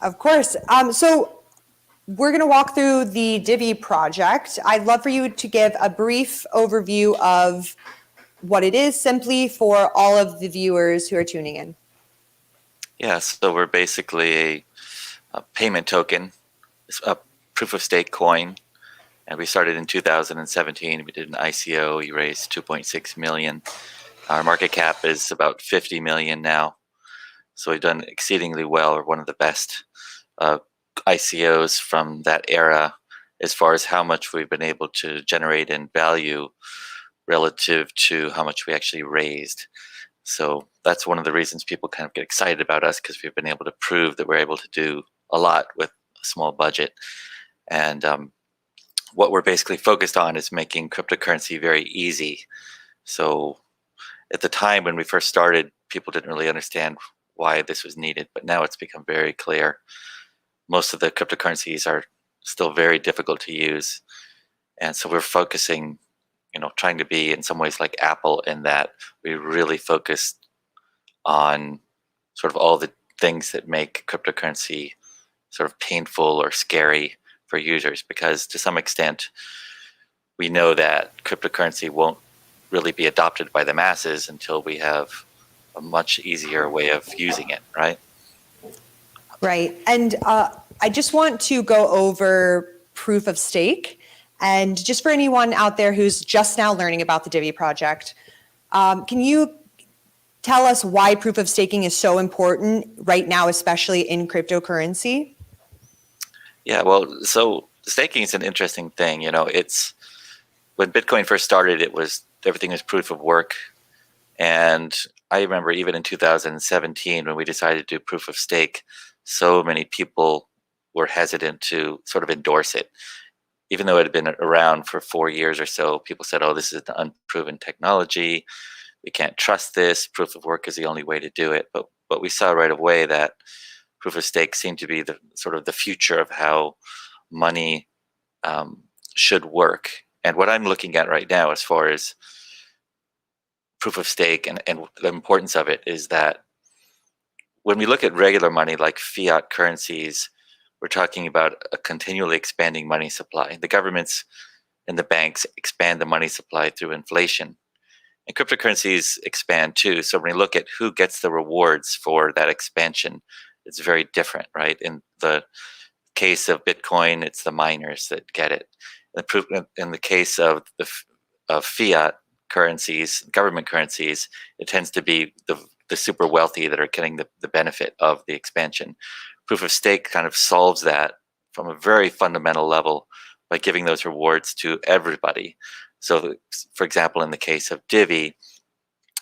Of course. So we're going to walk through the Divi project. I'd love for you to give a brief overview of what it is, simply for all of the viewers who are tuning in. Yeah, so we're basically a payment token, a proof of stake coin, and we started in 2017. We did an ICO. We raised 2.6 million. Our market cap is about 50 million now. So we've done exceedingly well. We're one of the best ICOs from that era as far as how much we've been able to generate in value relative to how much we actually raised. So that's one of the reasons people kind of get excited about us, because we've been able to prove that we're able to do a lot with a small budget. And what we're basically focused on is making cryptocurrency very easy. So at the time when we first started, people didn't really understand why this was needed, but now it's become very clear. Most of the cryptocurrencies are still very difficult to use. And so we're focusing, trying to be in some ways like Apple, in that we really focused on sort of all the things that make cryptocurrency sort of painful or scary for users, because to some extent we know that cryptocurrency won't really be adopted by the masses until we have a much easier way of using it, right? Right. And I just want to go over proof of stake. And just for anyone out there who's just now learning about the Divi project, can you tell us why proof of staking is so important right now, especially in cryptocurrency? Yeah, well, so staking is an interesting thing. It's when Bitcoin first started, everything was proof of work. And I remember even in 2017, when we decided to do proof of stake, so many people were hesitant to sort of endorse it. Even though it had been around for 4 years or so, people said, oh, this is an unproven technology. We can't trust this. Proof of work is the only way to do it. But we saw right away that proof of stake seemed to be the sort of the future of how money should work. And what I'm looking at right now as far as proof of stake and the importance of it is that when we look at regular money like fiat currencies, we're talking about a continually expanding money supply. The governments and the banks expand the money supply through inflation. And cryptocurrencies expand too. So when we look at who gets the rewards for that expansion, it's very different, right? In the case of Bitcoin, it's the miners that get it. In the case of fiat currencies, government currencies, it tends to be the super wealthy that are getting the benefit of the expansion. Proof of stake kind of solves that from a very fundamental level by giving those rewards to everybody. So, for example, in the case of Divi,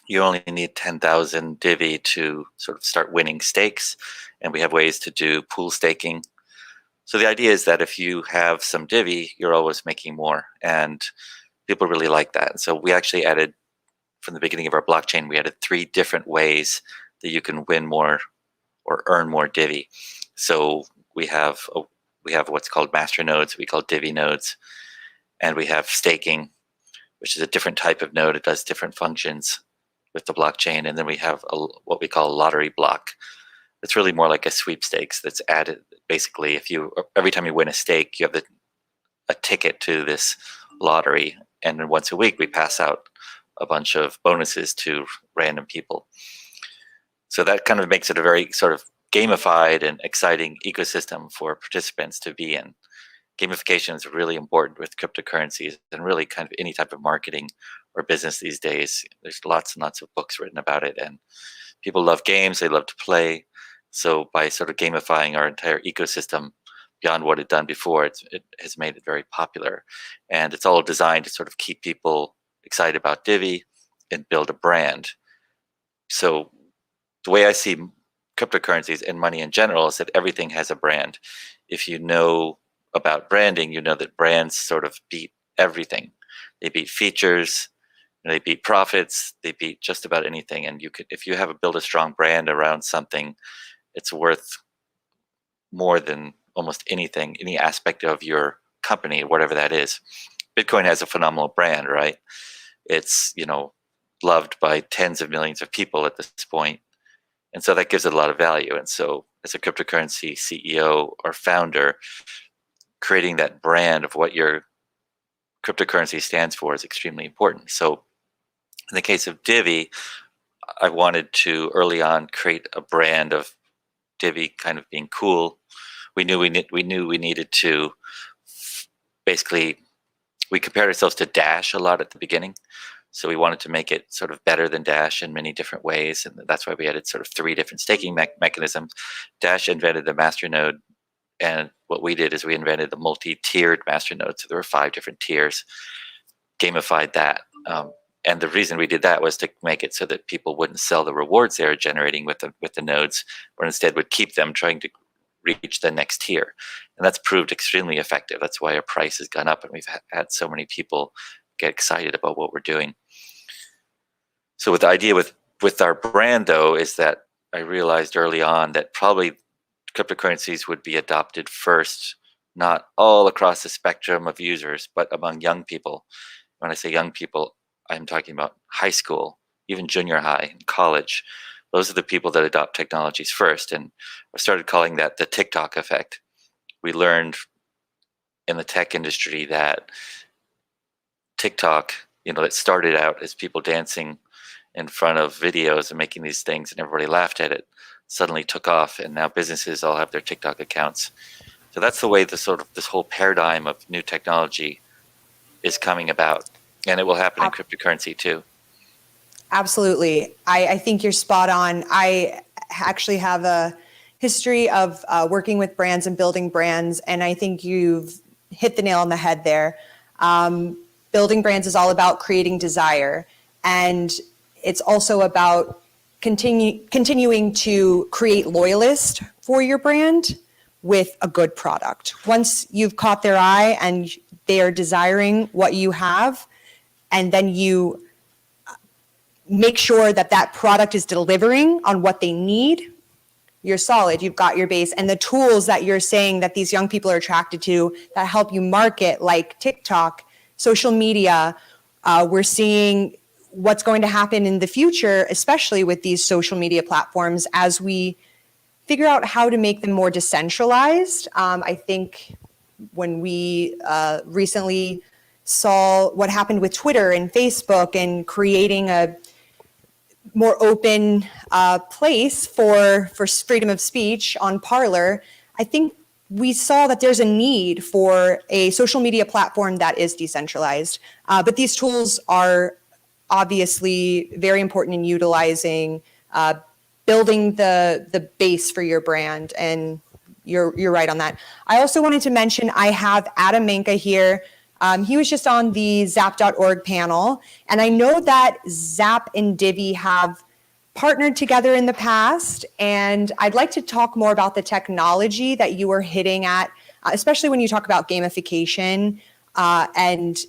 you only need 10,000 Divi to sort of start winning stakes, and we have ways to do pool staking. So the idea is that if you have some Divi, you're always making more, and people really like that. And so we actually added, from the beginning of our blockchain, we added 3 different ways that you can win more or earn more Divi. So we have what's called master nodes, we call Divi nodes, and we have staking, which is a different type of node. It does different functions with the blockchain. And then we have what we call a lottery block. It's really more like a sweepstakes that's added. Basically, every time you win a stake, you have a ticket to this lottery, and then once a week we pass out a bunch of bonuses to random people. So that kind of makes it a very sort of gamified and exciting ecosystem for participants to be in. Gamification is really important with cryptocurrencies and really kind of any type of marketing or business these days. There's lots and lots of books written about it, and people love games, they love to play. So by sort of gamifying our entire ecosystem beyond what it had done before, it has made it very popular. And it's all designed to sort of keep people excited about Divi and build a brand. So the way I see cryptocurrencies and money in general is that everything has a brand. If you know about branding, you know that brands sort of beat everything. They beat features, they beat profits, they beat just about anything. And if you have build a strong brand around something, it's worth more than almost anything, any aspect of your company, whatever that is. Bitcoin has a phenomenal brand, right? It's, loved by tens of millions of people at this point. And so that gives it a lot of value. And so as a cryptocurrency CEO or founder, creating that brand of what your cryptocurrency stands for is extremely important. So in the case of Divi, I wanted to early on create a brand of Divi kind of being cool. We knew we needed to basically, we compared ourselves to Dash a lot at the beginning. So we wanted to make it sort of better than Dash in many different ways. And that's why we added sort of 3 different staking mechanisms. Dash invented the masternode. And what we did is we invented the multi-tiered masternode. So there were 5 different tiers, gamified that. And the reason we did that was to make it so that people wouldn't sell the rewards they were generating with the nodes, or instead would keep them trying to reach the next tier. And that's proved extremely effective. That's why our price has gone up and we've had so many people get excited about what we're doing. So with the idea with our brand, though, is that I realized early on that probably cryptocurrencies would be adopted first, not all across the spectrum of users, but among young people. When I say young people, I'm talking about high school, even junior high, and college. Those are the people that adopt technologies first. And I started calling that the TikTok effect. We learned in the tech industry that TikTok, it started out as people dancing in front of videos and making these things, and everybody laughed at it, suddenly took off, and now businesses all have their TikTok accounts. So that's the way this whole paradigm of new technology is coming about. And it will happen in cryptocurrency too. Absolutely. I think you're spot on. I actually have a history of working with brands and building brands, and I think you've hit the nail on the head there. Building brands is all about creating desire, and it's also about continuing to create loyalists for your brand with a good product. Once you've caught their eye and they are desiring what you have, and then you make sure that that product is delivering on what they need, you're solid, you've got your base. And the tools that you're saying that these young people are attracted to that help you market, like TikTok, social media, we're seeing what's going to happen in the future, especially with these social media platforms, as we figure out how to make them more decentralized. I think when we recently saw what happened with Twitter and Facebook and creating a more open place for freedom of speech on Parler, I think we saw that there's a need for a social media platform that is decentralized. But these tools are obviously very important in utilizing, building the base for your brand. And you're right on that. I also wanted to mention, I have Adam Manka here. He was just on the Zap.org panel, and I know that Zap and Divi have partnered together in the past, and I'd like to talk more about the technology that you were hitting at, especially when you talk about gamification and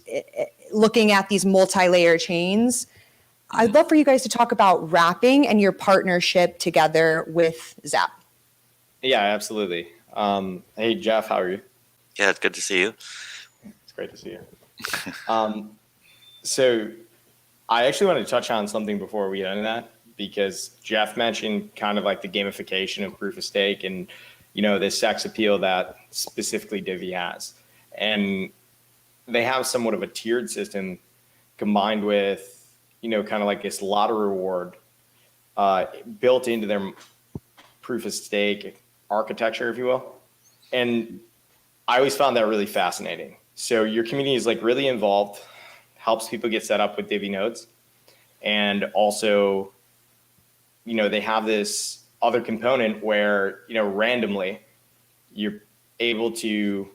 looking at these multi-layer chains. I'd love for you guys to talk about wrapping and your partnership together with Zap. Yeah, absolutely. Hey, Geoff, how are you? Yeah, it's good to see you. It's great to see you. So I actually want to touch on something before we get into that, because Geoff mentioned kind of like the gamification of proof of stake and, the sex appeal that specifically Divi has. And they have somewhat of a tiered system combined with, kind of like this lottery reward built into their proof of stake architecture, if you will. And I always found that really fascinating. So your community is like really involved, helps people get set up with Divi nodes. And also, they have this other component where, randomly you're able to,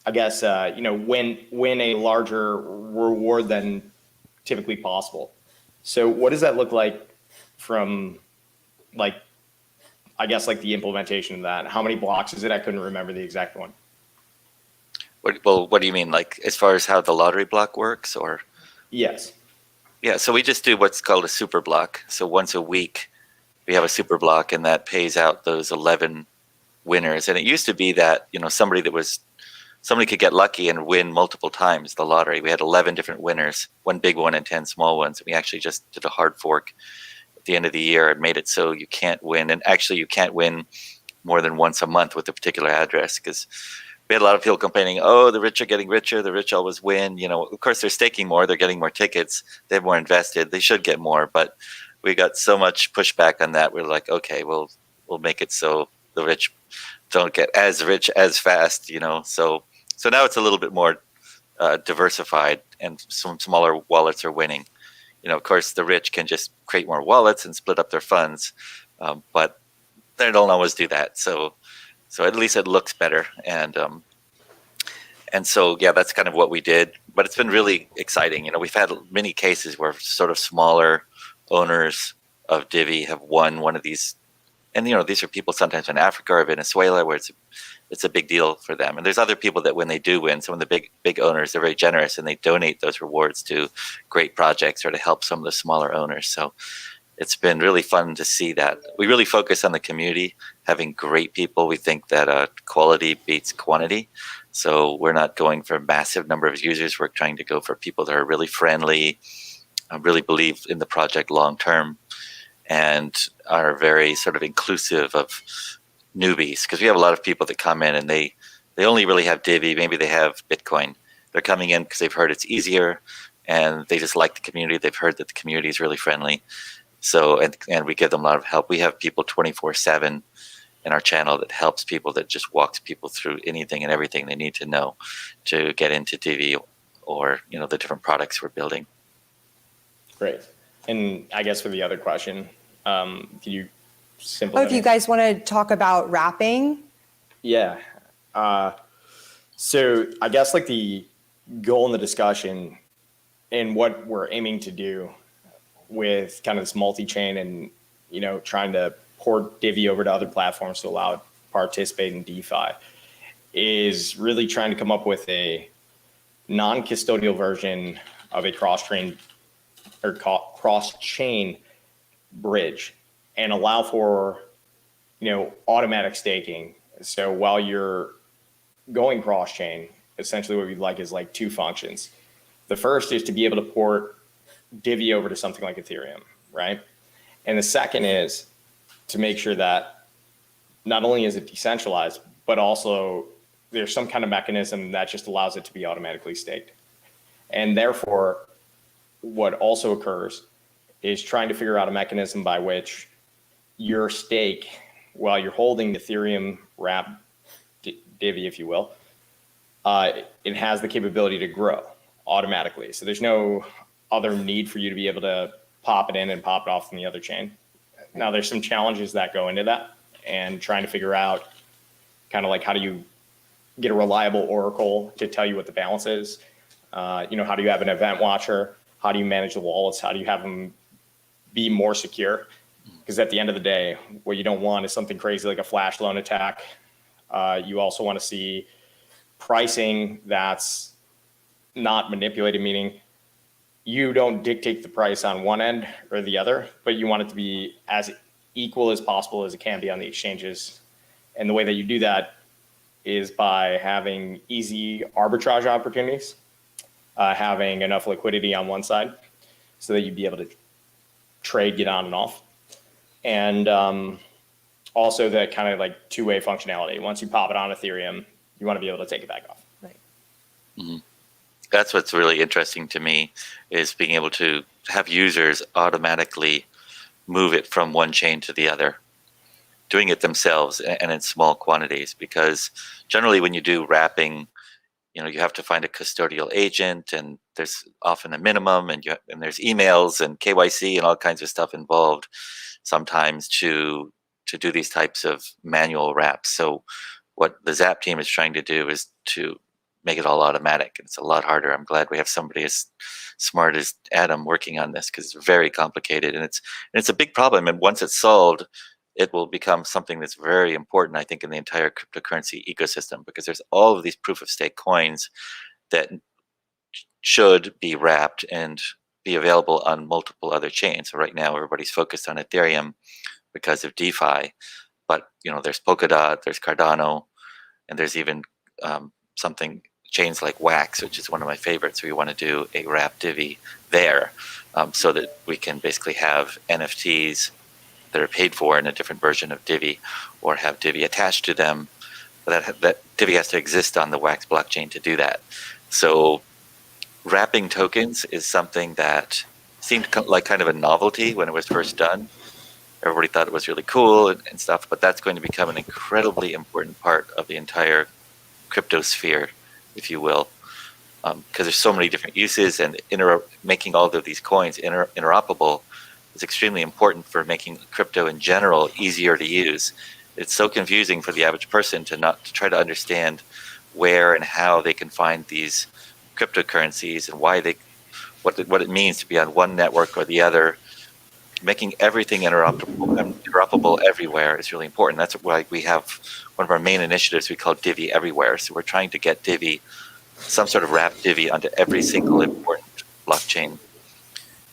I guess, win a larger reward than typically possible. So what does that look like from the implementation of that? How many blocks is it? I couldn't remember the exact one. What do you mean? Like as far as how the lottery block works, or? Yes. Yeah, so we just do what's called a super block. So once a week we have a super block, and that pays out those 11 winners. And it used to be that, somebody could get lucky and win multiple times the lottery. We had 11 different winners, one big one and 10 small ones. We actually just did a hard fork at the end of the year and made it so you can't win. And actually, you can't win more than once a month with a particular address, because we had a lot of people complaining, oh, the rich are getting richer, the rich always win. You know, of course, they're staking more, they're getting more tickets, they have more invested, they should get more. But we got so much pushback on that. We're like, okay, we'll make it so the rich don't get as rich as fast, you know. So now it's a little bit more diversified, and some smaller wallets are winning. You know, of course, the rich can just create more wallets and split up their funds, but they don't always do that. So at least it looks better, and so yeah, that's kind of what we did. But it's been really exciting. You know, we've had many cases where sort of smaller owners of Divi have won one of these, and you know, these are people sometimes in Africa or Venezuela where it's a big deal for them. And there's other people that when they do win, some of the big owners, they're very generous and they donate those rewards to great projects or to help some of the smaller owners. So it's been really fun to see that. We really focus on the community, having great people. We think that quality beats quantity. So we're not going for a massive number of users. We're trying to go for people that are really friendly, really believe in the project long term, and are very sort of inclusive of newbies, because we have a lot of people that come in and they only really have Divi, maybe they have Bitcoin. They're coming in because they've heard it's easier and they just like the community. They've heard that the community is really friendly. So, and we give them a lot of help. We have people 24/7 in our channel that helps people, that just walks people through anything and everything they need to know to get into Divi or, you know, the different products we're building. Great. And I guess for the other question, can you simplify? Oh, if you guys want to talk about wrapping. Yeah. So I guess like the goal in the discussion and what we're aiming to do with kind of this multi-chain and, you know, trying to port Divi over to other platforms to allow it to participate in DeFi is really trying to come up with a non-custodial version of a cross-chain bridge and allow for, you know, automatic staking. So while you're going cross-chain, essentially what we'd like is like two functions. The first is to be able to port Divi over to something like Ethereum, right? And the second is to make sure that not only is it decentralized, but also there's some kind of mechanism that just allows it to be automatically staked. And therefore, what also occurs is trying to figure out a mechanism by which your stake, while you're holding the Ethereum wrap Divi, if you will, it has the capability to grow automatically. So there's no other need for you to be able to pop it in and pop it off from the other chain. Now, there's some challenges that go into that, and trying to figure out kind of like, how do you get a reliable oracle to tell you what the balance is? You know, how do you have an event watcher? How do you manage the wallets? How do you have them be more secure? Because at the end of the day, what you don't want is something crazy like a flash loan attack. You also want to see pricing that's not manipulated, meaning you don't dictate the price on one end or the other, but you want it to be as equal as possible as it can be on the exchanges. And the way that you do that is by having easy arbitrage opportunities, having enough liquidity on one side so that you'd be able to trade, get on and off. And also that kind of like two-way functionality. Once you pop it on Ethereum, you want to be able to take it back off. Right. Mm-hmm. That's what's really interesting to me, is being able to have users automatically move it from one chain to the other, doing it themselves and in small quantities. Because generally when you do wrapping, you know, you have to find a custodial agent, and there's often a minimum, and there's emails and KYC and all kinds of stuff involved sometimes to do these types of manual wraps. So what the Zap team is trying to do is to make it all automatic. And it's a lot harder. I'm glad we have somebody as smart as Adam working on this, because it's very complicated, and it's a big problem. And once it's solved, it will become something that's very important, I think, in the entire cryptocurrency ecosystem, because there's all of these proof of stake coins that should be wrapped and be available on multiple other chains. So right now everybody's focused on Ethereum because of DeFi, but you know, there's Polkadot, there's Cardano, and there's even something chains like Wax, which is one of my favorites. We want to do a wrap Divi there, so that we can basically have NFTs that are paid for in a different version of Divi, or have Divi attached to them. But that Divi has to exist on the Wax blockchain to do that. So wrapping tokens is something that seemed like kind of a novelty when it was first done. Everybody thought it was really cool and stuff, but that's going to become an incredibly important part of the entire crypto sphere, if you will, because there's so many different uses, and making all of these coins interoperable is extremely important for making crypto in general easier to use. It's so confusing for the average person to try to understand where and how they can find these cryptocurrencies and what it means to be on one network or the other. Making everything interoperable everywhere is really important. That's why we have one of our main initiatives we call Divi Everywhere. So we're trying to get Divi, some sort of wrap Divi, onto every single important blockchain,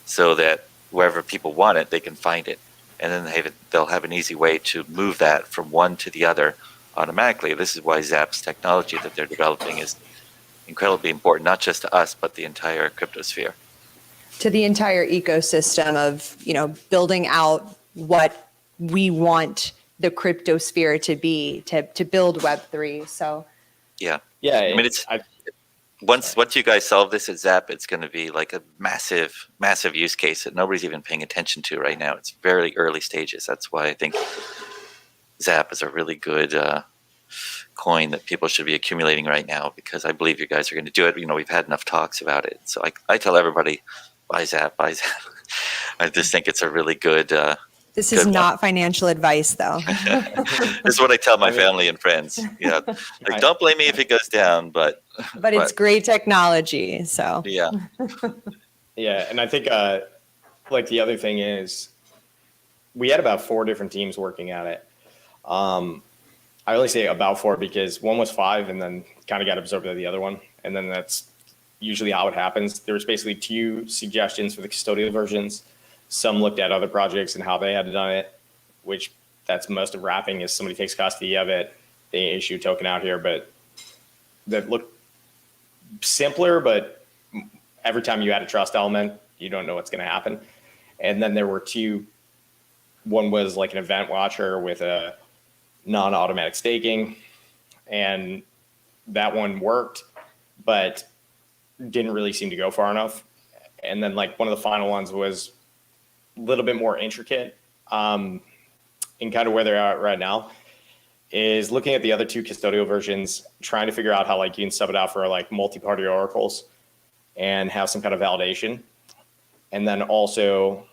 so that wherever people want it, they can find it. And then they'll have an easy way to move that from one to the other automatically. This is why Zap's technology that they're developing is incredibly important, not just to us, but the entire crypto sphere. To the entire ecosystem of, building out what we want the crypto sphere to be, to build Web3. So yeah. I mean, once you guys solve this at Zap, it's going to be like a massive use case that nobody's even paying attention to right now. It's very early stages. That's why I think Zap is a really good coin that people should be accumulating right now, because I believe you guys are going to do it. We've had enough talks about it. So I tell everybody, buy Zap. I just think it's a really good. This is not financial advice, though. This is what I tell my family and friends. Don't blame me if it goes down, but it's great technology. So yeah, and I think like the other thing is, we had about 4 different teams working at it. I only say about 4 because one was 5 and then kind of got absorbed by the other one, and then that's usually how it happens. There was basically 2 suggestions for the custodial versions. Some looked at other projects and how they had done it, which that's most of wrapping is somebody takes custody of it, they issue a token out here, but that looked simpler, but every time you add a trust element, you don't know what's going to happen. And then there were 2, one was like an event watcher with a non-automatic staking, and that one worked, but didn't really seem to go far enough. And then like one of the final ones was a little bit more intricate, and kind of where they're at right now is looking at the other 2 custodial versions, trying to figure out how like you can sub it out for like multi-party oracles and have some kind of validation. And then also,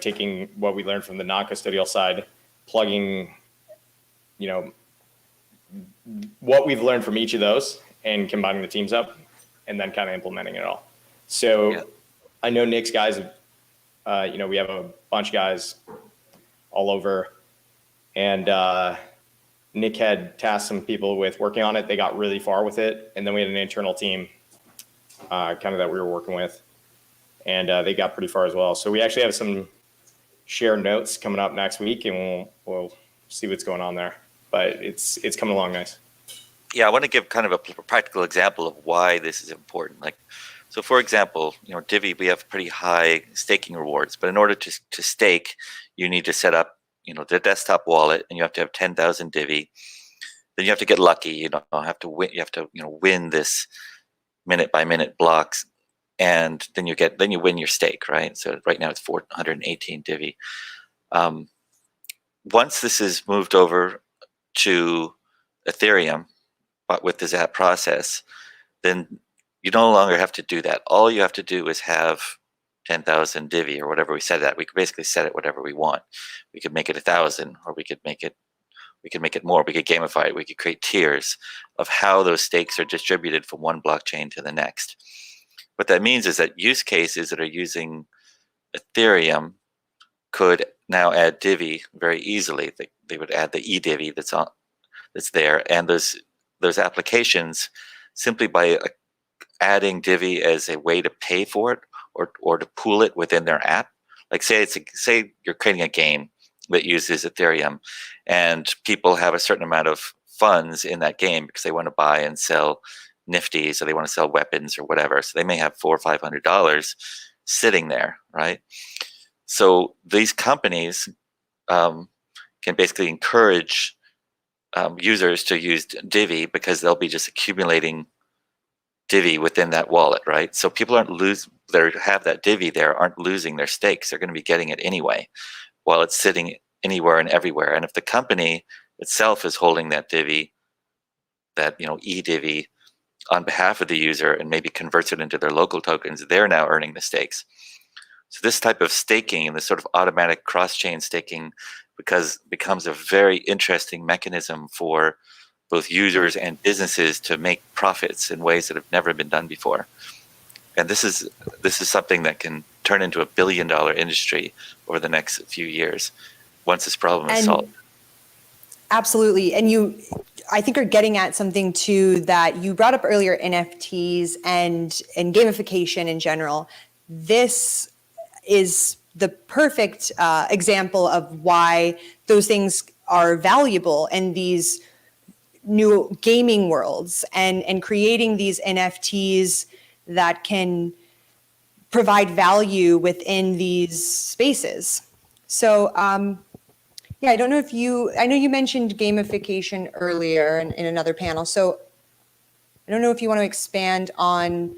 taking what we learned from the non-custodial side, plugging, what we've learned from each of those and combining the teams up, and then kind of implementing it all. So yeah. I know Nick's guys, we have a bunch of guys all over, and Nick had tasked some people with working on it. They got really far with it. And then we had an internal team kind of that we were working with, and they got pretty far as well. So we actually have some shared notes coming up next week, and we'll see what's going on there. But it's coming along nice. Yeah, I want to give kind of a practical example of why this is important. So for example, Divi, we have pretty high staking rewards, but in order to stake, you need to set up, the desktop wallet, and you have to have 10,000 Divi. Then you have to get lucky. You have to win this minute by minute blocks, and then you win your stake, right? So right now it's 418 Divi. Once this is moved over to Ethereum, but with the Zap process, then you no longer have to do that. All you have to do is have 10,000 Divi or whatever we set it at. We could basically set it whatever we want. We could make it 1,000, or we could make it more. We could gamify it. We could create tiers of how those stakes are distributed from one blockchain to the next. What that means is that use cases that are using Ethereum could now add Divi very easily. They would add the eDivi that's there, and those applications, simply by adding Divi as a way to pay for it or to pool it within their app. Like say you're creating a game that uses Ethereum, and people have a certain amount of funds in that game because they want to buy and sell nifty, so they want to sell weapons or whatever. So they may have $400 or $500 sitting there, right? So these companies can basically encourage users to use Divi because they'll be just accumulating Divi within that wallet, right? So people that have that Divi there aren't losing their stakes. They're going to be getting it anyway, while it's sitting anywhere and everywhere. And if the company itself is holding that Divi, that eDivi, on behalf of the user and maybe converts it into their local tokens, they're now earning the stakes. So this type of staking and this sort of automatic cross-chain staking becomes a very interesting mechanism for both users and businesses to make profits in ways that have never been done before. And this is something that can turn into a billion-dollar industry over the next few years once this problem is solved. Absolutely. And you, I think, are getting at something too that you brought up earlier, NFTs and gamification in general. This is the perfect example of why those things are valuable in these new gaming worlds, and creating these NFTs that can provide value within these spaces. So yeah, I don't know if I know you mentioned gamification earlier in another panel. So I don't know if you want to expand on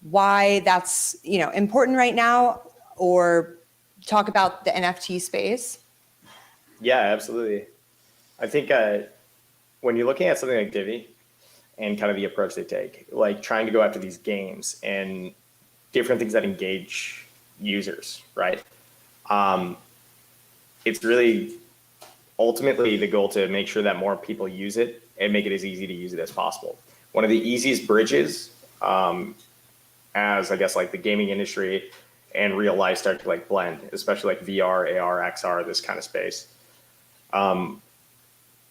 why that's, important right now, or talk about the NFT space. Yeah, absolutely. I think when you're looking at something like Divi and kind of the approach they take, like trying to go after these games and different things that engage users, right? It's really ultimately the goal to make sure that more people use it and make it as easy to use it as possible. One of the easiest bridges, as I guess like the gaming industry and real life start to like blend, especially like VR, AR, XR, this kind of space.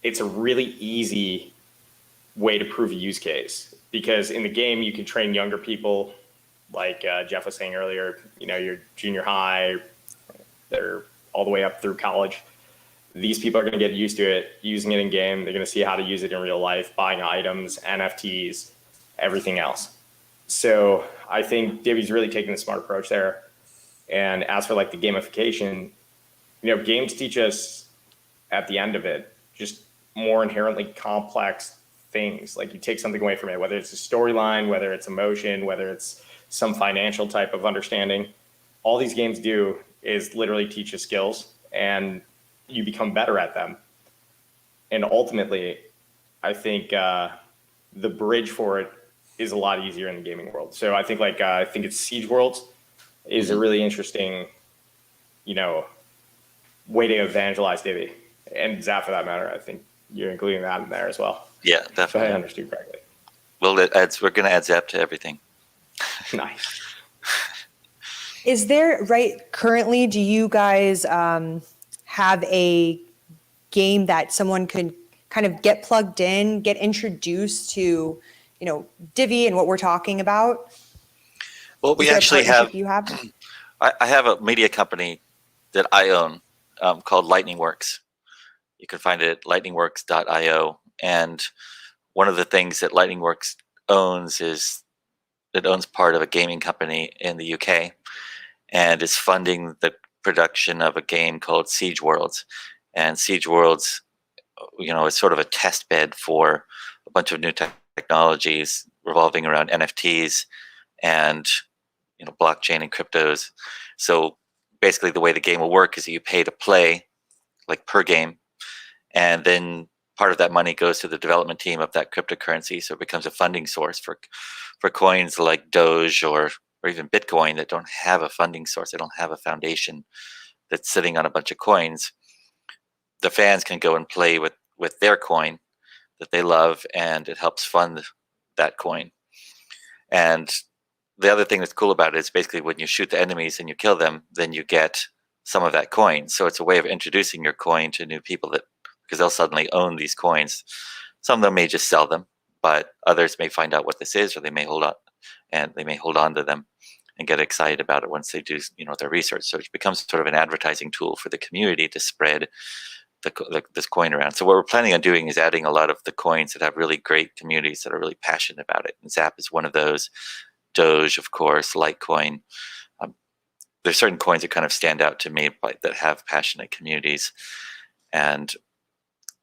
It's a really easy way to prove a use case, because in the game you can train younger people, like Geoff was saying earlier, your junior high, they're all the way up through college. These people are going to get used to it, using it in game. They're going to see how to use it in real life, buying items, NFTs, everything else. So I think Divi's really taking the smart approach there. And as for like the gamification, games teach us at the end of it just more inherently complex things. Like you take something away from it, whether it's a storyline, whether it's emotion, whether it's some financial type of understanding. All these games do is literally teach you skills, and you become better at them. And ultimately, I think the bridge for it is a lot easier in the gaming world. So I think I think it's Siege Worlds is a really interesting, way to evangelize Divi, and Zap for that matter. I think you're including that in there as well. Yeah, definitely. If I understood correctly. Well, we're going to add Zap to everything. Nice. Is there, currently, do you guys have a game that someone could kind of get plugged in, get introduced to, Divi and what we're talking about? Well, we actually have, you have? I have a media company that I own called LightningWorks. You can find it at lightningworks.io. And one of the things that LightningWorks owns is it owns part of a gaming company in the UK, and is funding the production of a game called Siege Worlds. And Siege Worlds, is sort of a test bed for a bunch of new technologies revolving around NFTs and blockchain and cryptos. So basically the way the game will work is that you pay to play, like per game, and then part of that money goes to the development team of that cryptocurrency. So it becomes a funding source for coins like Doge or even Bitcoin that don't have a funding source. They don't have a foundation that's sitting on a bunch of coins. The fans can go and play with their coin that they love, and it helps fund that coin. And the other thing that's cool about it is basically when you shoot the enemies and you kill them, then you get some of that coin. So it's a way of introducing your coin to new people, because they'll suddenly own these coins. Some of them may just sell them, but others may find out what this is, or they may hold on to them and get excited about it once they do their research. So it becomes sort of an advertising tool for the community to spread this coin around. So what we're planning on doing is adding a lot of the coins that have really great communities that are really passionate about it. And Zap is one of those. Doge, of course, Litecoin. There's certain coins that kind of stand out to me that have passionate communities. And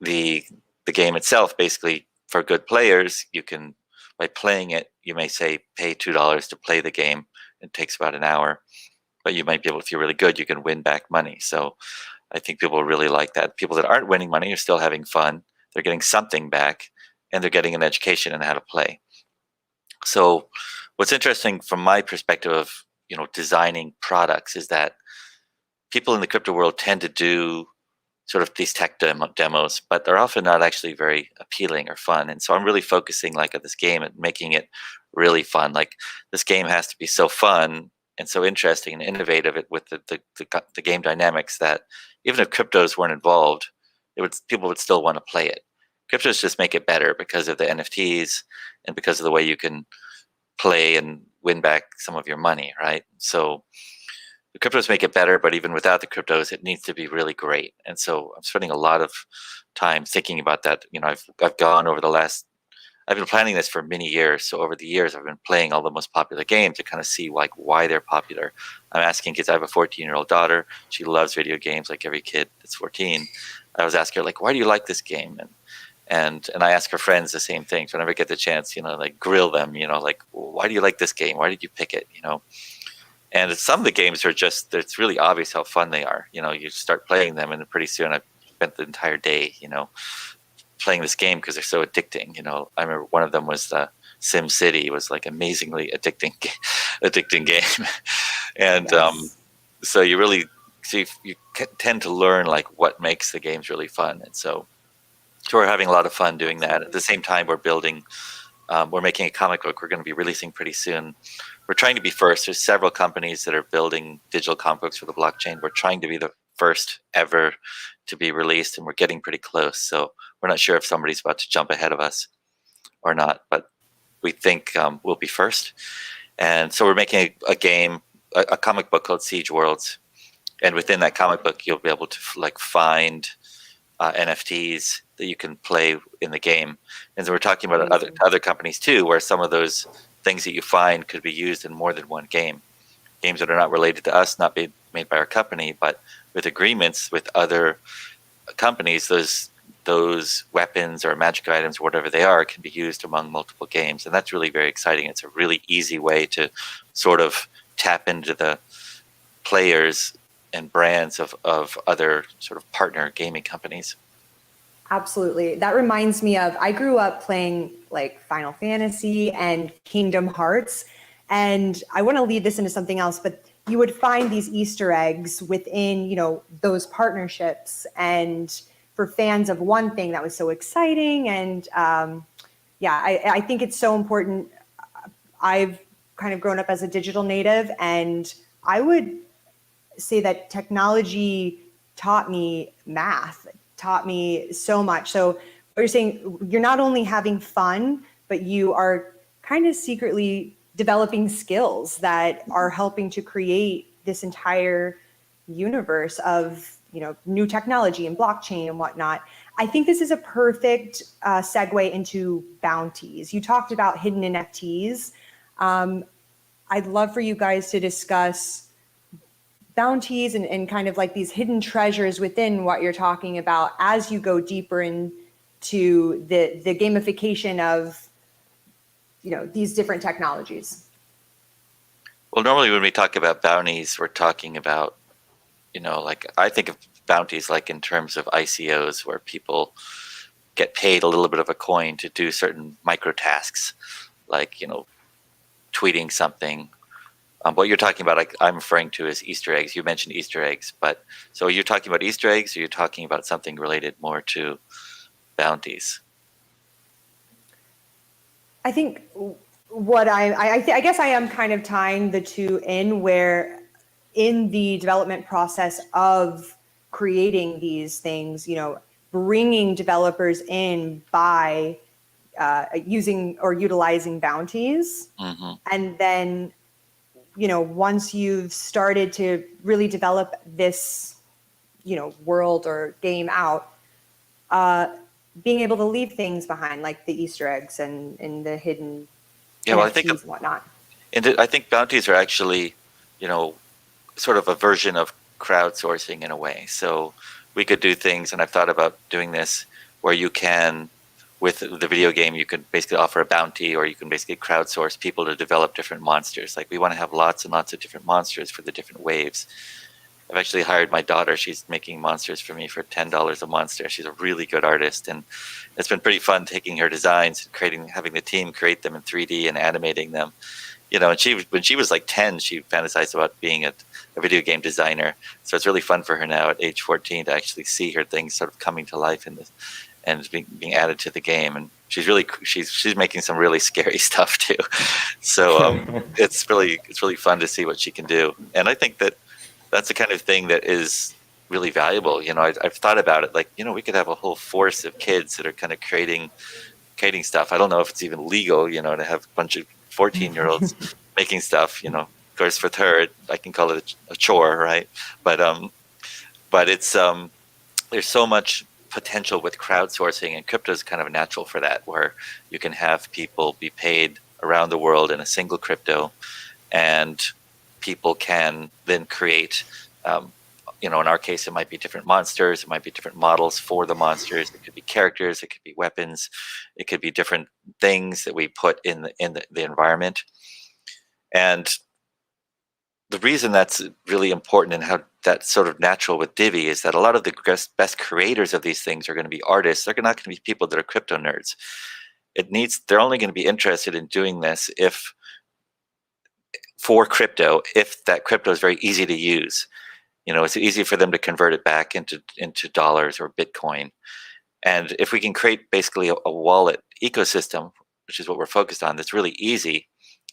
the game itself, basically, for good players, you can, by playing it, you may say pay $2 to play the game. It takes about an hour, but you might be able, if you're really good, you can win back money. So I think people really like that. People that aren't winning money are still having fun. They're getting something back, and they're getting an education in how to play. So what's interesting from my perspective of designing products is that people in the crypto world tend to do sort of these tech demos, but they're often not actually very appealing or fun. And so I'm really focusing like on this game and making it really fun. Like this game has to be so fun and so interesting and innovative with the game dynamics that even if cryptos weren't involved, people would still want to play it. Cryptos just make it better because of the NFTs and because of the way you can play and win back some of your money, right? So the cryptos make it better, but even without the cryptos, it needs to be really great. And so I'm spending a lot of time thinking about that. I've gone over I've been planning this for many years. So over the years, I've been playing all the most popular games to kind of see like why they're popular. I'm asking kids. I have a 14-year-old daughter. She loves video games like every kid that's 14. I was asking her like, why do you like this game? And I ask her friends the same things whenever I get the chance, like grill them, like, why do you like this game? Why did you pick it? And some of the games are just, it's really obvious how fun they are. You start playing them and pretty soon I've spent the entire day, playing this game because they're so addicting. I remember one of them was Sim City. It was like amazingly addicting game. And Yes. So you tend to learn like what makes the games really fun. And so we're having a lot of fun doing that. At the same time, we're making a comic book we're going to be releasing pretty soon. We're trying to be first. There's several companies that are building digital comic books for the blockchain. We're trying to be the first ever to be released, and we're getting pretty close. So we're not sure if somebody's about to jump ahead of us or not, but we think we'll be first. And so we're making a game, a comic book called Siege Worlds. And within that comic book, you'll be able to find NFTs that you can play in the game. And so we're talking about other companies too, where some of those things that you find could be used in more than one game. Games that are not related to us, not made by our company, but with agreements with other companies, those weapons or magic items, whatever they are, can be used among multiple games. And that's really very exciting. It's a really easy way to sort of tap into the players and brands of other sort of partner gaming companies. Absolutely. That reminds me of, I grew up playing like Final Fantasy and Kingdom Hearts, and I want to lead this into something else, but you would find these Easter eggs within, those partnerships. And for fans of one thing, that was so exciting. And I think it's so important. I've kind of grown up as a digital native, and I would say that technology taught me math, taught me so much. So what you're saying, you're not only having fun, but you are kind of secretly developing skills that are helping to create this entire universe of, new technology and blockchain and whatnot. I think this is a perfect segue into bounties. You talked about hidden NFTs. I'd love for you guys to discuss bounties and kind of like these hidden treasures within what you're talking about as you go deeper into the gamification of these different technologies. Well, normally when we talk about bounties, we're talking about I think of bounties like in terms of ICOs, where people get paid a little bit of a coin to do certain micro tasks, like tweeting something. What you're talking about, I'm referring to as Easter eggs. You mentioned Easter eggs, but so you're talking about Easter eggs, or you're talking about something related more to bounties? I think what I guess I am kind of tying the two in, where in the development process of creating these things, bringing developers in by using or utilizing bounties. Mm-hmm. And then once you've started to really develop this world or game out, being able to leave things behind, like the Easter eggs and the hidden NFTs and whatnot. And I think bounties are actually, sort of a version of crowdsourcing in a way. So we could do things, and I've thought about doing this, where you can, with the video game, you can basically offer a bounty, or you can basically crowdsource people to develop different monsters. Like, we want to have lots and lots of different monsters for the different waves. I've actually hired my daughter. She's making monsters for me for $10 a monster. She's a really good artist, and it's been pretty fun taking her designs and having the team create them in 3D and animating them. And when she was like 10, she fantasized about being a video game designer. So it's really fun for her now at age 14 to actually see her things sort of coming to life in this and being added to the game. And she's making some really scary stuff too. So it's really fun to see what she can do. And I think that's the kind of thing that is really valuable. I've thought about it, like, we could have a whole force of kids that are kind of creating stuff. I don't know if it's even legal, to have a bunch of 14-year-olds making stuff. Of course, with her, I can call it a chore, right? But it's there's so much potential with crowdsourcing, and crypto is kind of natural for that, where you can have people be paid around the world in a single crypto, and people can then create, in our case, it might be different monsters, it might be different models for the monsters, it could be characters, it could be weapons, it could be different things that we put in the environment. And the reason that's really important and how that's sort of natural with Divi is that a lot of the best creators of these things are going to be artists. They're not going to be people that are crypto nerds. They're only going to be interested in doing this for crypto if that crypto is very easy to use. It's easy for them to convert it back into dollars or Bitcoin. And if we can create basically a wallet ecosystem, which is what we're focused on, that's really easy,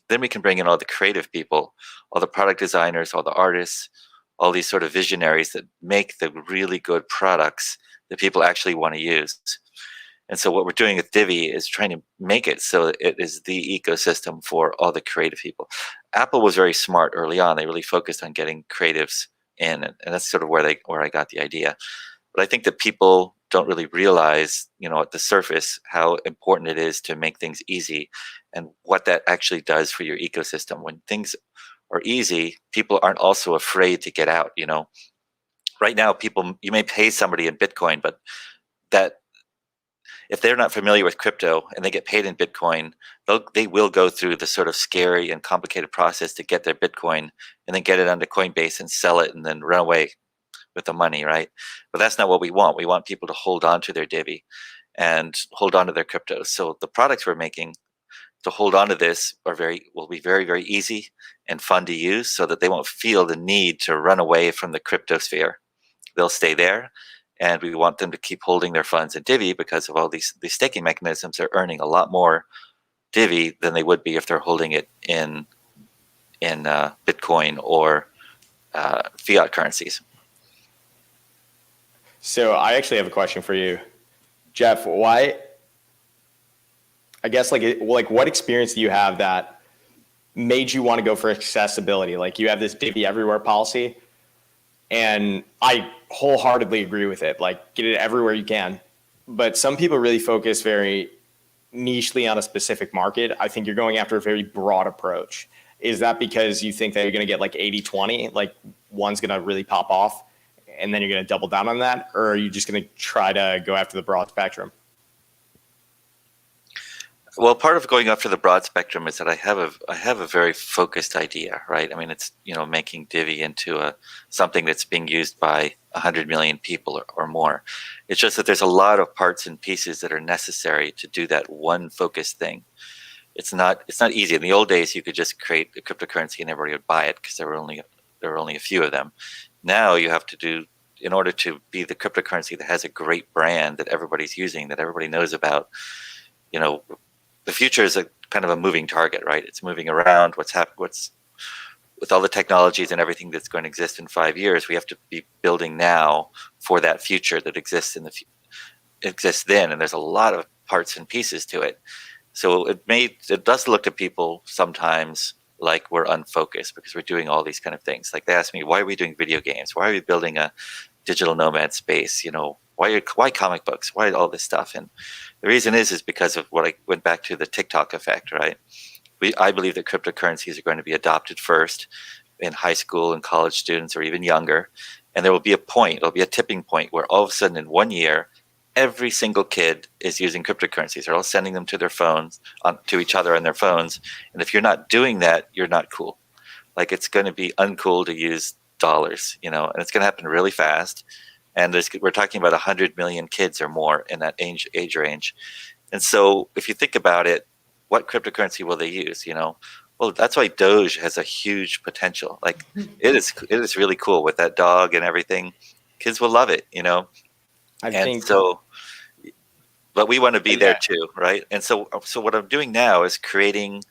then we can bring in all the creative people, all the product designers, all the artists, all these sort of visionaries that make the really good products that people actually want to use. And so what we're doing with Divi is trying to make it so it is the ecosystem for all the creative people. Apple was very smart early on. They really focused on getting creatives in, and that's sort of where I got the idea. But I think that people don't really realize, at the surface, how important it is to make things easy and what that actually does for your ecosystem. When things are easy, people aren't also afraid to get out. Right now, you may pay somebody in Bitcoin, but that if they're not familiar with crypto and they get paid in Bitcoin, they will go through the sort of scary and complicated process to get their Bitcoin and then get it onto Coinbase and sell it and then run away with the money, right? But that's not what we want. We want people to hold on to their Divi and hold on to their crypto. So the products we're making to hold on to this will be very, very easy and fun to use, so that they won't feel the need to run away from the crypto sphere. They'll stay there, and we want them to keep holding their funds in Divi because of all these staking mechanisms. They're earning a lot more Divi than they would be if they're holding it in Bitcoin or fiat currencies. So I actually have a question for you, Geoff. Why? I guess like what experience do you have that made you want to go for accessibility? Like, you have this Divi everywhere policy, and I wholeheartedly agree with it. Like, get it everywhere you can. But some people really focus very nichely on a specific market. I think you're going after a very broad approach. Is that because you think that you're going to get like 80-20, like one's going to really pop off and then you're going to double down on that? Or are you just going to try to go after the broad spectrum? Well, part of going after the broad spectrum is that I have a very focused idea, right? I mean, it's making Divi into something that's being used by 100 million people or more. It's just that there's a lot of parts and pieces that are necessary to do that one focused thing. It's not easy. In the old days, you could just create a cryptocurrency and everybody would buy it because there were only a few of them. Now you have to do, in order to be the cryptocurrency that has a great brand that everybody's using, that everybody knows about, the future is a kind of a moving target, right? It's moving around. What's with all the technologies and everything that's going to exist in 5 years, we have to be building now for that future that exists exists then. And there's a lot of parts and pieces to it. So it does look to people sometimes like we're unfocused because we're doing all these kind of things. Like, they ask me, why are we doing video games? Why are we building a digital nomad space. Why comic books? Why all this stuff? And the reason is because of what I went back to, the TikTok effect, right? I believe that cryptocurrencies are going to be adopted first in high school and college students or even younger. And there will be there'll be a tipping point where all of a sudden in 1 year, every single kid is using cryptocurrencies. They're all sending them to their phones, to each other on their phones. And if you're not doing that, you're not cool. Like, it's going to be uncool to use dollars, and it's going to happen really fast. And we're talking about 100 million kids or more in that age range. And so if you think about it, what cryptocurrency will they use? Well, that's why Doge has a huge potential. Like, it is really cool with that dog and everything. Kids will love it, but we want to be there too, right? And so what I'm doing now is creating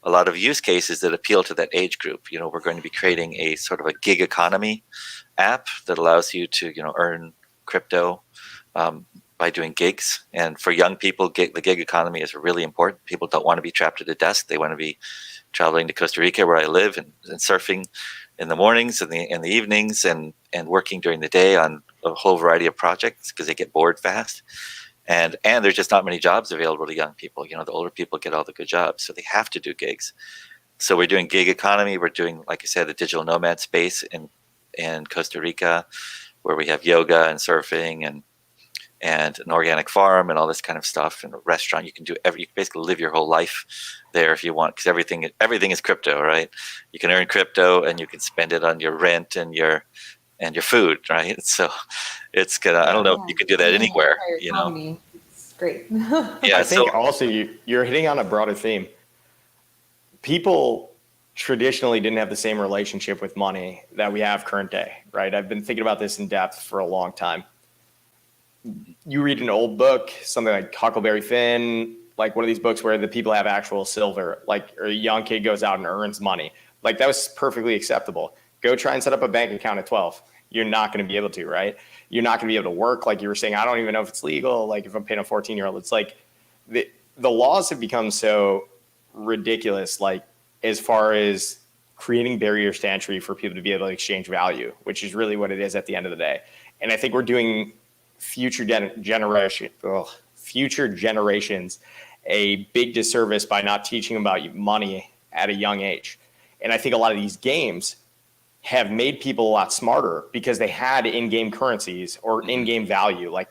a lot of use cases that appeal to that age group. We're going to be creating a sort of a gig economy app that allows you to, earn crypto by doing gigs. And for young people, the gig economy is really important. People don't want to be trapped at a desk. They want to be traveling to Costa Rica, where I live, and surfing in the mornings and the evenings, and working during the day on a whole variety of projects because they get bored fast. And there's just not many jobs available to young people. The older people get all the good jobs, so they have to do gigs. So we're doing gig economy. We're doing, like I said, the digital nomad space in Costa Rica, where we have yoga and surfing and an organic farm and all this kind of stuff, and a restaurant. You can basically live your whole life there if you want, because everything is crypto, right? You can earn crypto and you can spend it on your rent and your food, right? So it's gonna. I don't know if you could do that anywhere. It's great. Yeah, I think also you're hitting on a broader theme. People traditionally didn't have the same relationship with money that we have current day, right? I've been thinking about this in depth for a long time. You read an old book, something like Huckleberry Finn, like one of these books where the people have actual silver, or a young kid goes out and earns money. Like, that was perfectly acceptable. Go try and set up a bank account at 12. You're not going to be able to, right? You're not going to be able to work. Like you were saying, I don't even know if it's legal. Like, if I'm paying a 14-year-old, it's like the laws have become so ridiculous, like, as far as creating barriers to entry for people to be able to exchange value, which is really what it is at the end of the day. And I think we're doing future generations a big disservice by not teaching about money at a young age. And I think a lot of these games have made people a lot smarter because they had in-game currencies or in-game value. Like,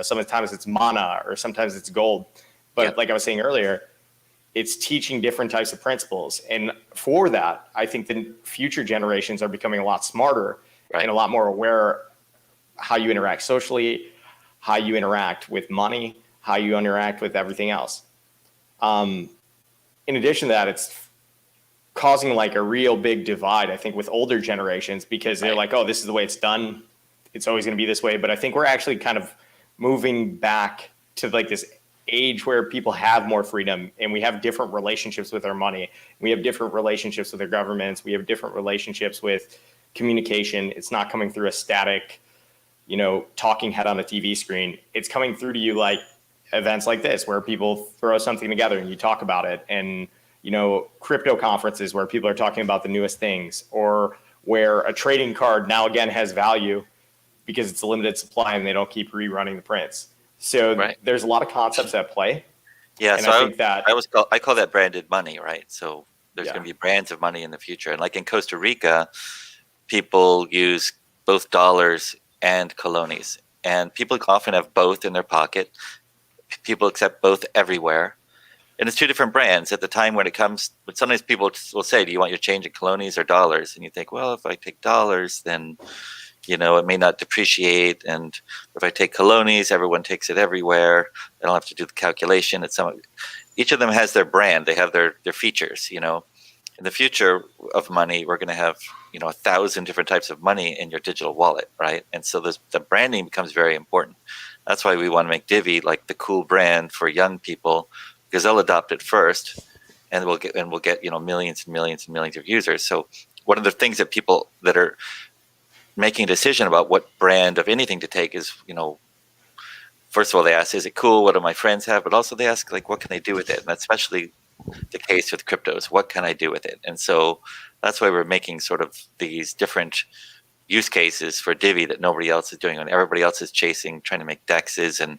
sometimes it's mana or sometimes it's gold. But like I was saying earlier, it's teaching different types of principles. And for that, I think the future generations are becoming a lot smarter and a lot more aware how you interact socially, how you interact with money, how you interact with everything else. In addition to that, it's causing like a real big divide, I think, with older generations, because they're like, oh, this is the way it's done. It's always going to be this way. But I think we're actually kind of moving back to like this age where people have more freedom, and we have different relationships with our money. We have different relationships with our governments. We have different relationships with communication. It's not coming through a static, talking head on a TV screen. It's coming through to you like events like this, where people throw something together and you talk about it. And, crypto conferences where people are talking about the newest things, or where a trading card now again has value because it's a limited supply and they don't keep rerunning the prints. So there's a lot of concepts at play. Yeah, and so I think that I call that branded money, right? So there's going to be brands of money in the future. And like in Costa Rica, people use both dollars and colones. And people often have both in their pocket. People accept both everywhere. And it's two different brands. At the time when sometimes people will say, do you want your change in colones or dollars? And you think, well, if I take dollars, then, it may not depreciate. And if I take colones, everyone takes it everywhere. I don't have to do the calculation. Each of them has their brand. They have their features, In the future of money, we're going to have, 1,000 different types of money in your digital wallet, right? And so the branding becomes very important. That's why we want to make Divi like the cool brand for young people, because they'll adopt it first, and we'll get millions and millions and millions of users. So one of the things that people that are making a decision about what brand of anything to take is, first of all, they ask, is it cool? What do my friends have? But also they ask, like, what can they do with it? And that's especially the case with cryptos. What can I do with it? And so that's why we're making sort of these different use cases for Divi that nobody else is doing, and everybody else is chasing, trying to make DEXs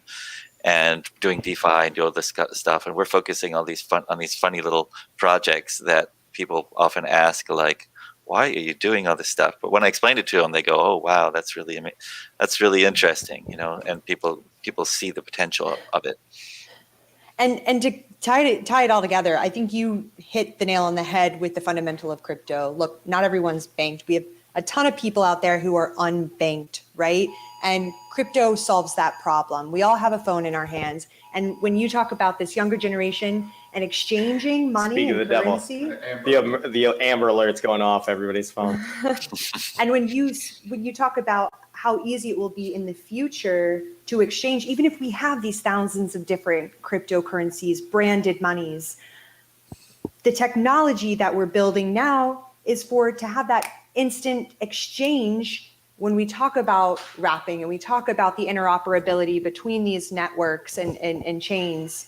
and doing DeFi and do all this stuff. And we're focusing on these funny little projects that people often ask, like, why are you doing all this stuff? But when I explain it to them, they go, oh, wow, that's really interesting, and people see the potential of it. And to tie it all together, I think you hit the nail on the head with the fundamental of crypto. Look, not everyone's banked. We have a ton of people out there who are unbanked, right? And crypto solves that problem. We all have a phone in our hands. And when you talk about this younger generation and exchanging money and currency, the Amber Alert's going off everybody's phone. and when you talk about how easy it will be in the future to exchange, even if we have these thousands of different cryptocurrencies, branded monies, the technology that we're building now is to have that instant exchange. When we talk about wrapping and we talk about the interoperability between these networks and chains,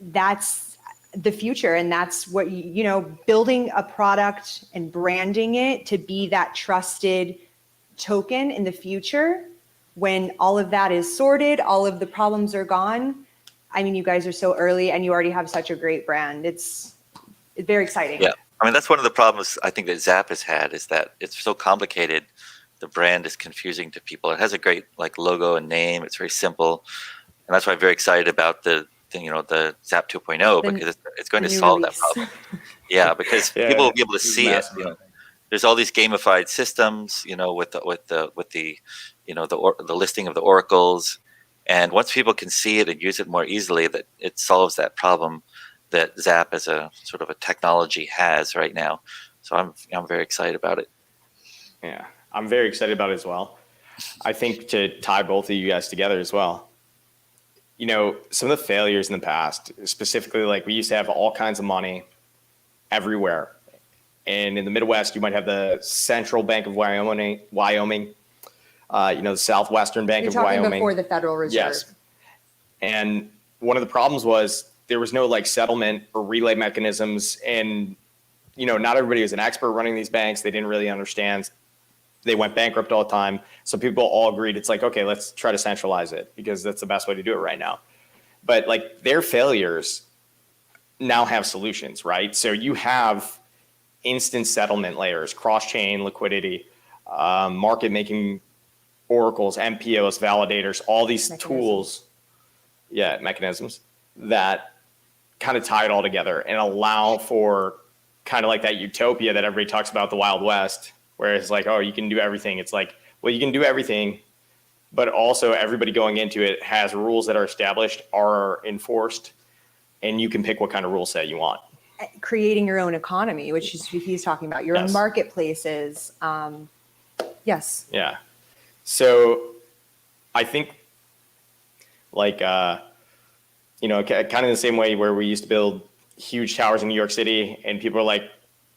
that's the future. And that's what, building a product and branding it to be that trusted token in the future, when all of that is sorted, all of the problems are gone. I mean, you guys are so early and you already have such a great brand. It's very exciting. Yeah. I mean, that's one of the problems I think that Zap has had, is that it's so complicated. The brand is confusing to people. It has a great logo and name. It's very simple. And that's why I'm very excited about the Zap 2.0, because it's going to solve that problem. Yeah, because people will be able to see it. There's all these gamified systems, with the listing of the oracles. And once people can see it and use it more easily, that it solves that problem that Zap as a sort of a technology has right now. So I'm very excited about it. Yeah, I'm very excited about it as well. I think to tie both of you guys together as well, some of the failures in the past, specifically, we used to have all kinds of money everywhere. And in the Midwest, you might have the Central Bank of Wyoming, the Southwestern Bank of Wyoming. You're talking before the Federal Reserve. Yes. And one of the problems was there was no settlement or relay mechanisms. And, not everybody was an expert running these banks. They didn't really understand. They went bankrupt all the time. So people all agreed, it's okay, let's try to centralize it because that's the best way to do it right now. But their failures now have solutions, right? So you have instant settlement layers, cross-chain liquidity, market making oracles, MPOs, validators, all these tools, mechanisms that kind of tie it all together and allow for kind of that utopia that everybody talks about, the Wild West, where it's oh, you can do everything. It's well, you can do everything, but also everybody going into it has rules that are established, are enforced, and you can pick what kind of rule set you want. Creating your own economy, which is what he's talking about, your own marketplaces. Yes. Yeah. So I think kind of the same way where we used to build huge towers in New York City and people are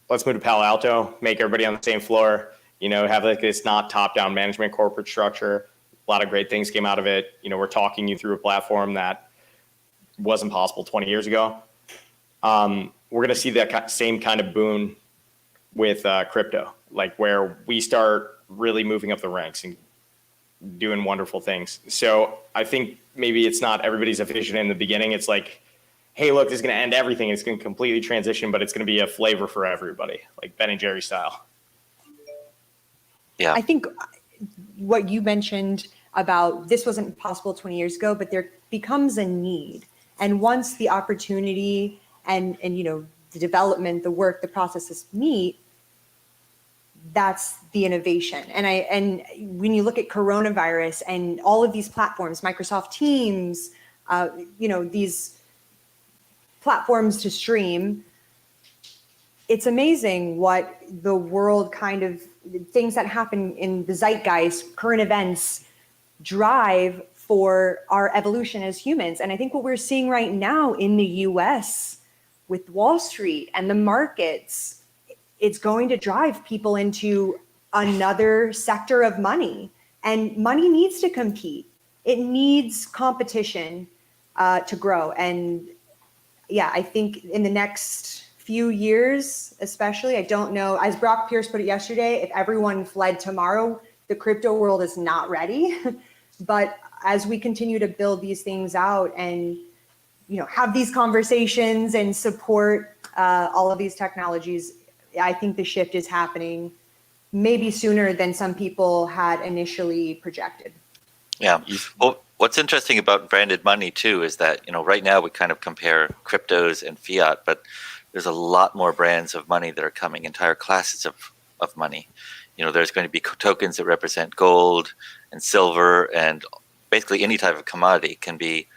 let's move to Palo Alto, make everybody on the same floor, have this not top-down management corporate structure. A lot of great things came out of it. We're talking you through a platform that wasn't possible 20 years ago. We're going to see that same kind of boon with crypto, where we start really moving up the ranks and doing wonderful things. So I think maybe it's not everybody's vision in the beginning. It's hey, look, this is going to end everything. It's going to completely transition, but it's going to be a flavor for everybody, like Ben and Jerry style. Yeah. I think what you mentioned about this wasn't possible 20 years ago, but there becomes a need. And once the opportunity and the development, the work, the processes meet, that's the innovation. And when you look at coronavirus and all of these platforms, Microsoft Teams, these platforms to stream, it's amazing what the world things that happen in the zeitgeist, current events, drive for our evolution as humans. And I think what we're seeing right now in the US with Wall Street and the markets, it's going to drive people into another sector of money. And money needs to compete. It needs competition to grow. And I think in the next few years, especially, I don't know, as Brock Pierce put it yesterday, if everyone fled tomorrow, the crypto world is not ready. But as we continue to build these things out and, have these conversations and support all of these technologies, I think the shift is happening maybe sooner than some people had initially projected. Yeah. Well, what's interesting about branded money too is that, right now we kind of compare cryptos and fiat, but there's a lot more brands of money that are coming, entire classes of money. There's going to be tokens that represent gold and silver, and basically any type of commodity can be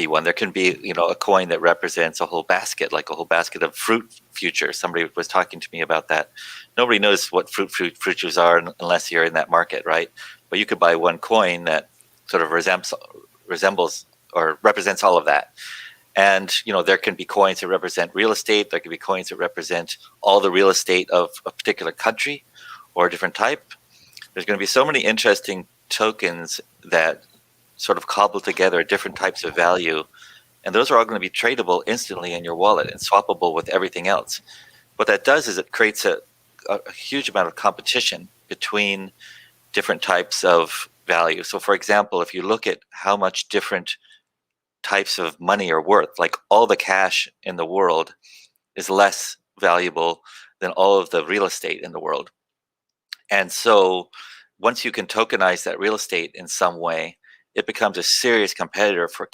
one. There can be, a coin that represents a whole basket, like a whole basket of fruit futures. Somebody was talking to me about that. Nobody knows what fruit futures are unless you're in that market, right? But you could buy one coin that sort of resembles or represents all of that. And, there can be coins that represent real estate. There can be coins that represent all the real estate of a particular country or a different type. There's going to be so many interesting tokens that sort of cobble together different types of value. And those are all going to be tradable instantly in your wallet and swappable with everything else. What that does is it creates a huge amount of competition between different types of value. So for example, if you look at how much different types of money are worth, like all the cash in the world is less valuable than all of the real estate in the world. And so once you can tokenize that real estate in some way, it becomes a serious competitor for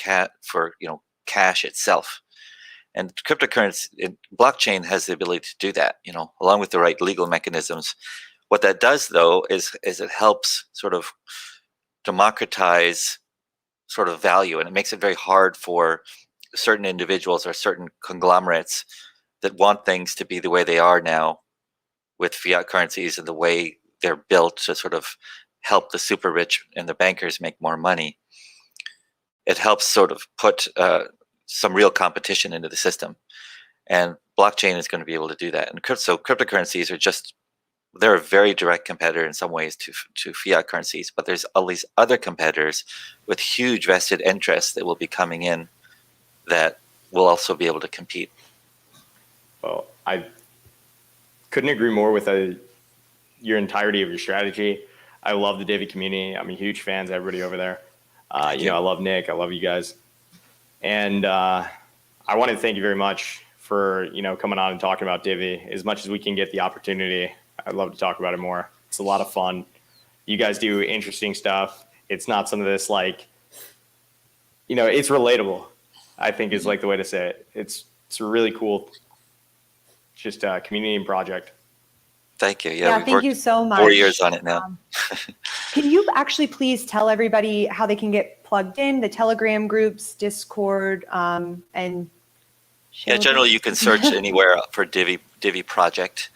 cash itself. And cryptocurrency, blockchain has the ability to do that, along with the right legal mechanisms. What that does, though, is it helps sort of democratize sort of value, and it makes it very hard for certain individuals or certain conglomerates that want things to be the way they are now with fiat currencies and the way they're built to sort of help the super rich and the bankers make more money. It helps sort of put some real competition into the system, and blockchain is going to be able to do that. And so cryptocurrencies they're a very direct competitor in some ways to fiat currencies, but there's all these other competitors with huge vested interests that will be coming in that will also be able to compete. Well, I couldn't agree more with your entirety of your strategy. I love the Divi community. I'm a huge fan of everybody over there. I love Nick. I love you guys. And I want to thank you very much for, coming on and talking about Divi. As much as we can get the opportunity, I'd love to talk about it more. It's a lot of fun. You guys do interesting stuff. It's not some of this it's relatable, I think is like the way to say it. It's a really cool, just community and project. Thank you. Yeah, thank you so much. 4 years on it now. Can you actually please tell everybody how they can get plugged in, the Telegram groups, Discord, and share? Yeah, generally you can search anywhere for Divi Project.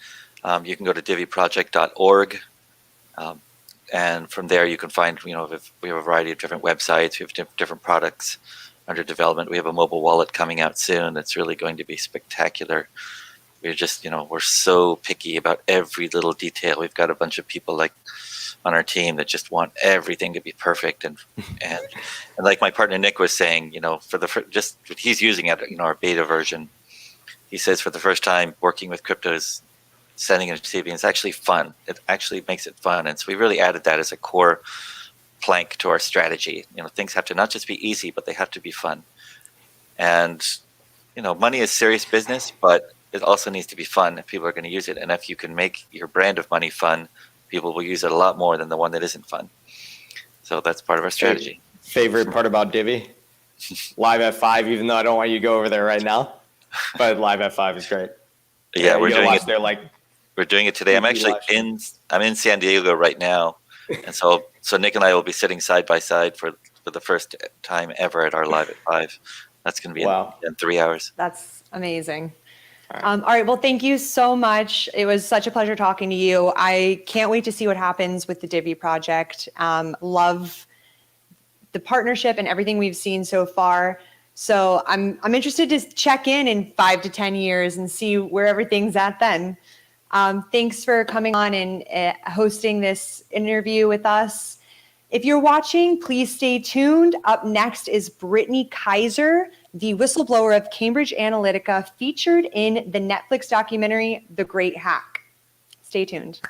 You can go to DiviProject.org, and from there you can find, we have a variety of different websites. We have different products under development. We have a mobile wallet coming out soon that's really going to be spectacular. We're just, we're so picky about every little detail. We've got a bunch of people on our team that just want everything to be perfect. And like my partner Nick was saying, he's using it, our beta version. He says for the first time working with cryptos, sending and receiving, it's actually fun. It actually makes it fun. And so we really added that as a core plank to our strategy. Things have to not just be easy, but they have to be fun. And, money is serious business, but it also needs to be fun if people are going to use it. And if you can make your brand of money fun, people will use it a lot more than the one that isn't fun. So that's part of our strategy. Favorite part about Divi? Live at 5, even though I don't want you to go over there right now. But live at 5 is great. Yeah, we're doing it. There we're doing it today. I'm actually in San Diego right now. And so Nick and I will be sitting side by side for the first time ever at our live at 5. That's going to be in 3 hours. That's amazing. All right. Well, thank you so much. It was such a pleasure talking to you. I can't wait to see what happens with the Divi project. Love the partnership and everything we've seen so far. So I'm interested to check in 5 to 10 years and see where everything's at then. Thanks for coming on and hosting this interview with us. If you're watching, please stay tuned. Up next is Brittany Kaiser the whistleblower of Cambridge Analytica featured in the Netflix documentary, The Great Hack. Stay tuned.